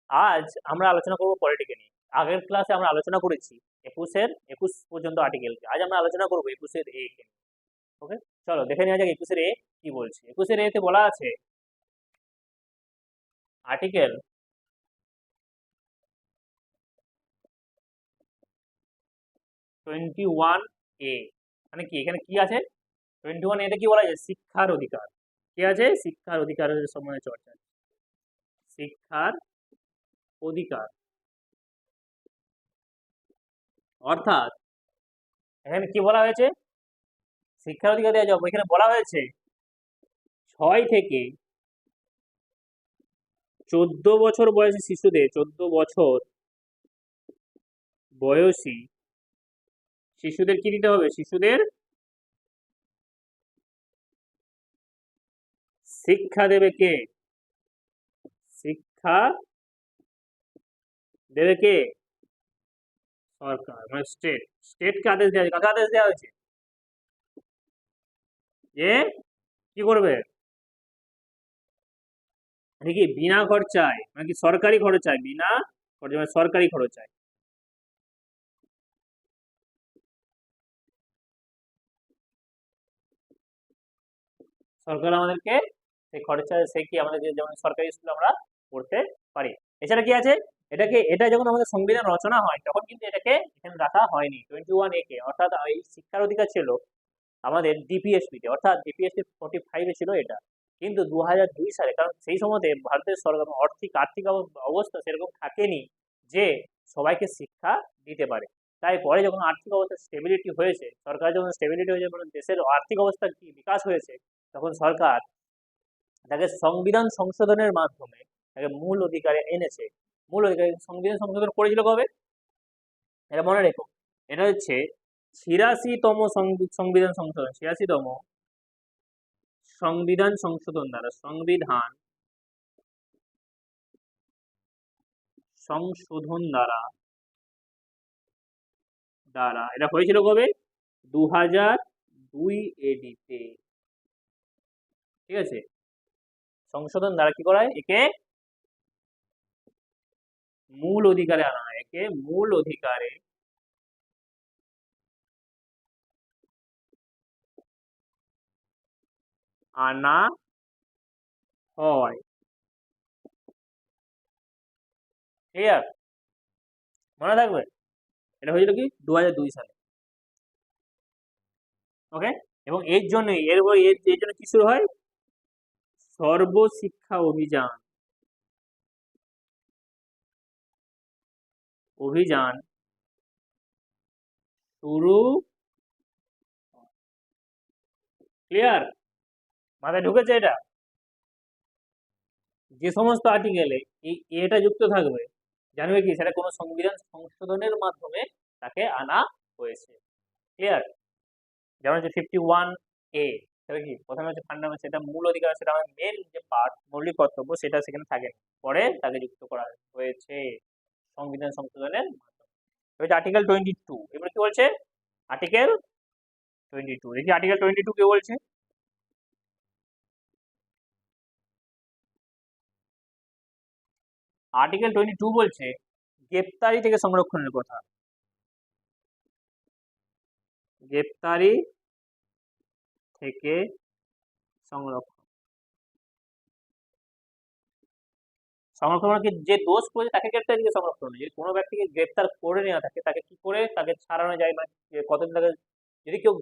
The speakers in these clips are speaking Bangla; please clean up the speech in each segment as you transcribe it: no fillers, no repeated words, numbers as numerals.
আজ আমরা আলোচনা করব পলিটিকে নিয়ে। আগের ক্লাসে আমরা আলোচনা করেছি 21 পর্যন্ত আর্টিকেলকে। আজ আমরা আলোচনা করব 21 এ কে। ওকে, চলো দেখে নেওয়া যাক 21 এ কি বলছে। 21 এতে বলা আছে আর্টিকেল 21 এ, মানে কি এখানে কি আছে? 21 এতে কি বলা আছে? শিক্ষার অধিকার। কি আছে? শিক্ষার অধিকারের সময় চর্চা, শিক্ষার অধিকার। অর্থাৎ এখানে কি বলা হয়েছে? শিক্ষার অধিকার দেওয়া যাবে। এখানে বলা হয়েছে 6 থেকে 14 বছর বয়সী শিশুদের, 14 বছর বয়সী শিশুদের কি দিতে হবে? শিশুদের শিক্ষা দেবে কে? শিক্ষা দেবে কে? সরকার, মানে স্টেট। স্টেটকে আদেশ দেওয়া হয়েছে। কাকে আদেশ দেওয়া হয়েছে? যে কি করবে? মানে কি বিনা খরচায়, মানে কি সরকারি খরচায়, বিনা খরচায় মানে সরকারি খরচায়। সরকার আমাদেরকে সেই খরচা, সে কি আমাদের যেমন সরকারি স্কুলে আমরা পড়তে পারি। এছাড়া কি আছে? এটা যখন আমাদের সংবিধান রচনা হয় তখন কিন্তু এটাকে এখানে রাখা হয়নি 21 এ কে। অর্থাৎ এই শিক্ষার অধিকার ছিল আমাদের ডিপিএসপি তে, অর্থাৎ ডিপিএসপি 45 এ ছিল এটা। কিন্তু 2002 সালে, কারণ সেই সময়তে ভারতের সরকার আর্থিক অবস্থা সেরকম থাকেনি যে সবাইকে শিক্ষা দিতে পারে। তাই পরে যখন আর্থিক অবস্থা স্টেবিলিটি হয়েছে, সরকার যখন স্টেবিলিটি হয়েছে, মানে দেশের আর্থিক অবস্থার কি বিকাশ হয়েছে, তখন সরকার তাকে সংবিধান সংশোধনের মাধ্যমে তাকে মূল অধিকারে এনেছে। মূল অধিকার সংবিধান সংশোধন করেছিল কবে? এটা মনে রেখো, এটা হচ্ছে 86তম সংবিধান সংশোধন, 86তম সংবিধান সংশোধন দ্বারা, সংবিধান সংশোধন দ্বারা দ্বারা এটা হয়েছিল কবে? 2002 এডিতে। ঠিক আছে, সংশোধন দ্বারা কি করা হয়? একে মূল অধিকারে আনা হয়, একে মূল অধিকারে আনা হয়। ক্লিয়ার? মনে থাকবে, এটা হয়েছিল কি 2002 সালে। ওকে, এবং এর জন্যই এর জন্য কি শুরু হয়? সর্বশিক্ষা অভিযান। অভিযান শুরু। ক্লিয়ার? মাথায় ঢুকেছে এটা? যে সমস্ত আর্টিকেলে এই এটা যুক্ত থাকবে, জানবে কি সেটা কোনো সংবিধান সংশোধনের মাধ্যমে তাকে আনা হয়েছে। ক্লিয়ার? যেমন হচ্ছে 51 এ, সেটা কি প্রথমে হচ্ছে ফান্ডামেন্টাল, সেটা মূল অধিকার, সেটা আমার মেন যে পার্ট, মৌলিক কর্তব্য, সেটা সেখানে থাকে, পরে তাকে যুক্ত করা হয়েছে সংবিধান সংশোধনের মাধ্যমে। আর্টিকেল 22। এবার কি বলছে? আর্টিকেল 22, দেখি আর্টিকেল 22 কে বলছে। আর্টিকেল 22 বলছে গ্রেপ্তারি থেকে সংরক্ষণের কথা। গ্রেপ্তারি থেকে সংরক্ষণ। সংরক্ষণ মানে কি? যে দোষ করেছে তাকে গ্রেপ্তার থেকে সংরক্ষণ। যদি কোনো ব্যক্তিকে গ্রেপ্তার করে নেওয়া থাকে, তাকে কি করে তাকে ছাড়ানো যায়, বা কতদিন তাকে, যদি কেউ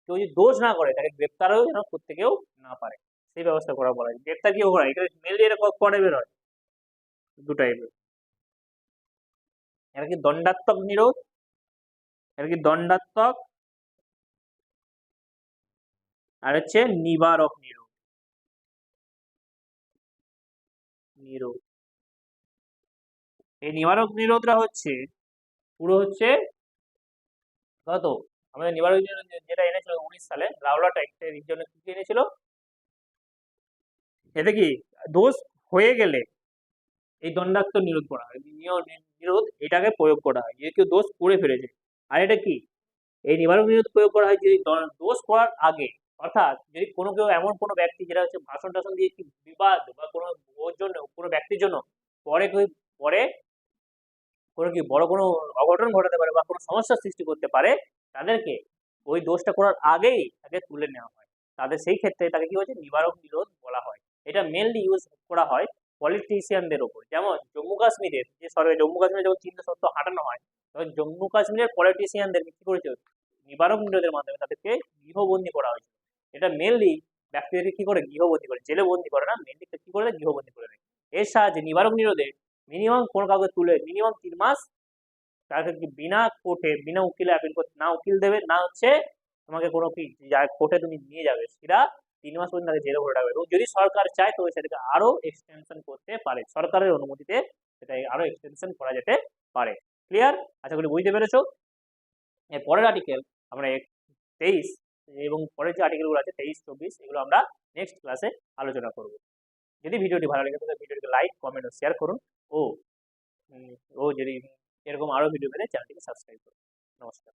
যদি দোষ না করে তাকে গ্রেপ্তারও যেন করতে কেউ না পারে, সেই ব্যবস্থা করা বলা হয়। গ্রেপ্তার কি করা হয়? এখানে মেনলি এটা করে বের হয় দু টাইপের। এটা কি দণ্ডাত্মক নিরোধ, এটা কি দণ্ডাত্মক, আর হচ্ছে নিবারক নিরোধ। নিরোধ, এই নিবারক নিরোধটা হচ্ছে পুরো হচ্ছে কত, আমাদের নিবারক নিরোধ যেটা এনেছিল 19 সালে রাওলাট অ্যাক্ট, এর জন্য কি এনেছিল? এতে কি দোষ হয়ে গেলে এই দণ্ডাত্মক নিরোধ করা হয়, নিরোধ এটাকে প্রয়োগ করা হয় যে কেউ দোষ করে ফেলেছে। আর এটা কি, এই নিবারক নিরোধ প্রয়োগ করা হয় যদি দোষ করার আগে, অর্থাৎ যদি কোনো কেউ এমন কোনো ব্যক্তি যেটা হচ্ছে ভাষণ টাষণ দিয়ে কি বিবাদ বা কোনো ওর জন্য, কোনো ব্যক্তির জন্য পরে পরে কোনো কি বড় কোনো অঘটন ঘটাতে পারে বা কোনো সমস্যার সৃষ্টি করতে পারে, তাদেরকে ওই দোষটা করার আগেই তাকে তুলে নেওয়া হয়। তাদের সেই ক্ষেত্রে তাকে কি হচ্ছে নিবারক নিরোধ বলা হয়। এটা মেনলি ইউজ করা হয় পলিটিশিয়ানদের ওপর। যেমন জম্মু কাশ্মীরের যে সরকার জম্মু কাশ্মীরে যখন চিহ্ন সত্ত্ব হাঁটানো হয়, তখন জম্মু কাশ্মীরের পলিটিশিয়ানদেরকে কি করেছে নিবারক নিরোধের মাধ্যমে তাদেরকে গৃহবন্দী করা হয়েছে। এটা মেনলি ব্যক্তিদেরকে কি করে গৃহবন্দী করে, জেলে বন্দী করে না, মেনলি কি করে গৃহবন্দী করে দেয়। এর সাহায্যে নিবারক নিরোধে মিনিমাম কোনো কাউকে তুলে মিনিমাম 3 মাস তাকে কি বিনা কোর্টে বিনা উকিলে আপিল করতে, না উকিল দেবে না হচ্ছে তোমাকে কোনো কি যা কোর্টে তুমি নিয়ে যাবে, সেটা 3 মাস পর্যন্ত তাকে জেলে ভরে রাখবে। এবং যদি সরকার চায় তবে সেটাকে আরো এক্সটেনশন করতে পারে, সরকারের অনুমতিতে সেটা আরো এক্সটেনশন করা যেতে পারে। ক্লিয়ার? আশা করি বুঝতে পেরেছো। এর পরের আর্টিকেল আমরা 23 এবং পরের যে আর্টিকেলগুলো আছে 23-24 এগুলো আমরা নেক্সট ক্লাসে আলোচনা করব। যদি ভিডিওটি ভালো লাগে তাহলে ভিডিওটিকে লাইক কমেন্ট ও শেয়ার করুন ও যদি এরকম আরো ভিডিও পেতে চ্যানেলটিকে সাবস্ক্রাইব করুন। নমস্কার।